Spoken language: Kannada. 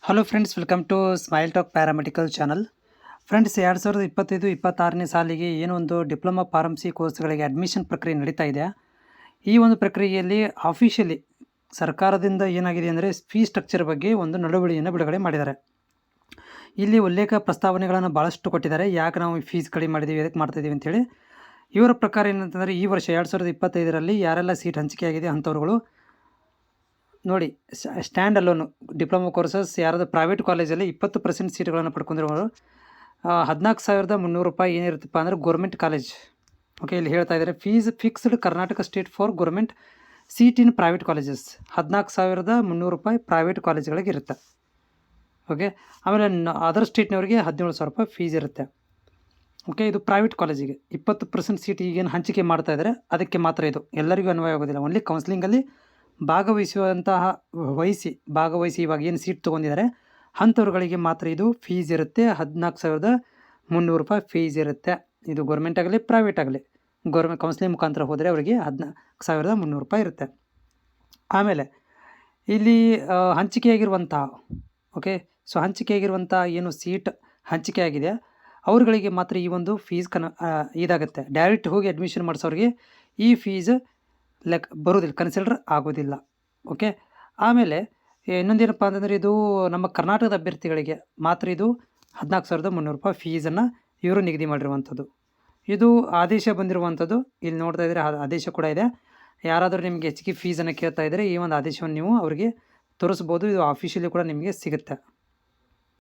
Hello friends, welcome to smile talk paramedical channel. Friends, 2025-26ನೇ ಸಾಲಿಗೆ ಏನು ಒಂದು ಡಿಪ್ಲೊಮಾ ಫಾರ್ಮಸಿ ಕೋರ್ಸ್ಗಳಿಗೆ ಅಡ್ಮಿಷನ್ ಪ್ರಕ್ರಿಯೆ ನಡೀತಾ ಇದೆ. ಈ ಒಂದು ಪ್ರಕ್ರಿಯೆಯಲ್ಲಿ ಆಫಿಷಿಯಲಿ ಸರ್ಕಾರದಿಂದ ಏನಾಗಿದೆ ಅಂದರೆ ಫೀ ಸ್ಟ್ರಕ್ಚರ್ ಬಗ್ಗೆ ಒಂದು ನಡುವಳಿಯನ್ನು ಬಿಡುಗಡೆ ಮಾಡಿದ್ದಾರೆ. ಇಲ್ಲಿ ಉಲ್ಲೇಖ ಪ್ರಸ್ತಾವನೆಗಳನ್ನು ಭಾಳಷ್ಟು ಕೊಟ್ಟಿದ್ದಾರೆ. ಯಾಕೆ ನಾವು ಫೀಸ್ ಕಡಿಮೆ ಮಾಡಿದ್ದೀವಿ, ಎದಕ್ಕೆ ಮಾಡ್ತಾಯಿದ್ದೀವಿ ಅಂತೇಳಿ. ಇವರ ಪ್ರಕಾರ ಏನಂತಂದರೆ, ಈ ವರ್ಷ 2025ರಲ್ಲಿ ಯಾರೆಲ್ಲ ಸೀಟ್ ಹಂಚಿಕೆಯಾಗಿದೆ ಅಂಥವ್ರುಗಳು ನೋಡಿ, ಸ್ಟ್ಯಾಂಡ್ ಅಲೋನು ಡಿಪ್ಲೊಮಾ ಕೋರ್ಸಸ್ ಯಾರಾದರೂ ಪ್ರೈವೇಟ್ ಕಾಲೇಜಲ್ಲಿ 20% ಸೀಟ್ಗಳನ್ನು ಪಡ್ಕೊಂಡಿರೋರು 14,300 ರೂಪಾಯಿ ಏನಿರುತ್ತಪ್ಪ ಅಂದರೆ ಗೌರ್ಮೆಂಟ್ ಕಾಲೇಜ್. ಓಕೆ, ಇಲ್ಲಿ ಹೇಳ್ತಾ ಇದ್ದಾರೆ fees fixed Karnataka state for government seat in private colleges 14,300 ರೂಪಾಯಿ ಪ್ರೈವೇಟ್ ಕಾಲೇಜ್ಗಳಿಗೆ ಇರುತ್ತೆ. ಓಕೆ, ಆಮೇಲೆ ಅದರ್ ಸ್ಟೇಟ್ನವರಿಗೆ 17,000 ರೂಪಾಯಿ ಫೀಸ್ ಇರುತ್ತೆ. ಓಕೆ, ಇದು ಪ್ರೈವೇಟ್ ಕಾಲೇಜಿಗೆ 20% ಸೀಟ್ ಈಗೇನು ಹಂಚಿಕೆ ಮಾಡ್ತಾ ಇದ್ದಾರೆ ಅದಕ್ಕೆ ಮಾತ್ರ. ಇದು ಎಲ್ಲರಿಗೂ ಅನ್ವಯ ಆಗೋದಿಲ್ಲ. ಓನ್ಲಿ ಕೌನ್ಸಿಲಿಂಗಲ್ಲಿ ಭಾಗವಹಿಸಿ ಇವಾಗ ಏನು ಸೀಟ್ ತೊಗೊಂಡಿದ್ದಾರೆ ಅಂಥವ್ರುಗಳಿಗೆ ಮಾತ್ರ ಇದು ಫೀಸ್ ಇರುತ್ತೆ. 14,300 ರೂಪಾಯಿ ಫೀಸ್ ಇರುತ್ತೆ. ಇದು ಗೌರ್ಮೆಂಟ್ ಆಗಲಿ ಪ್ರೈವೇಟ್ ಆಗಲಿ, ಗೌರ್ಮೆಂಟ್ ಕೌನ್ಸಿಲಿಂಗ್ ಮುಖಾಂತರ ಹೋದರೆ ಅವರಿಗೆ 14,300 ರೂಪಾಯಿ ಇರುತ್ತೆ. ಆಮೇಲೆ ಇಲ್ಲಿ ಹಂಚಿಕೆಯಾಗಿರುವಂಥ ಹಂಚಿಕೆಯಾಗಿರುವಂಥ ಏನು ಸೀಟ್ ಹಂಚಿಕೆಯಾಗಿದೆ ಅವ್ರುಗಳಿಗೆ ಮಾತ್ರ ಈ ಒಂದು ಫೀಸ್ ಇದಾಗುತ್ತೆ. ಡೈರೆಕ್ಟ್ ಹೋಗಿ ಅಡ್ಮಿಷನ್ ಮಾಡಿಸೋರಿಗೆ ಈ ಫೀಸ್ ಬರೋದಿಲ್ಲ, ಕನ್ಸಿಡರ್ ಆಗೋದಿಲ್ಲ. ಓಕೆ, ಆಮೇಲೆ ಇನ್ನೊಂದೇನಪ್ಪ ಅಂತಂದರೆ, ಇದು ನಮ್ಮ ಕರ್ನಾಟಕದ ಅಭ್ಯರ್ಥಿಗಳಿಗೆ ಮಾತ್ರ ಇದು 14,300 ರೂಪಾಯಿ ಫೀಸನ್ನು ಇವರು ನಿಗದಿ ಮಾಡಿರುವಂಥದ್ದು. ಇದು ಆದೇಶ ಬಂದಿರುವಂಥದ್ದು. ಇಲ್ಲಿ ನೋಡ್ತಾ ಇದ್ದರೆ ಆದೇಶ ಕೂಡ ಇದೆ. ಯಾರಾದರೂ ನಿಮಗೆ ಹೆಚ್ಚಿಗೆ ಫೀಸನ್ನು ಕೇಳ್ತಾ ಇದ್ದರೆ ಈ ಒಂದು ಆದೇಶವನ್ನು ನೀವು ಅವರಿಗೆ ತೋರಿಸ್ಬೋದು. ಇದು ಆಫಿಷಿಯಲಿ ಕೂಡ ನಿಮಗೆ ಸಿಗುತ್ತೆ.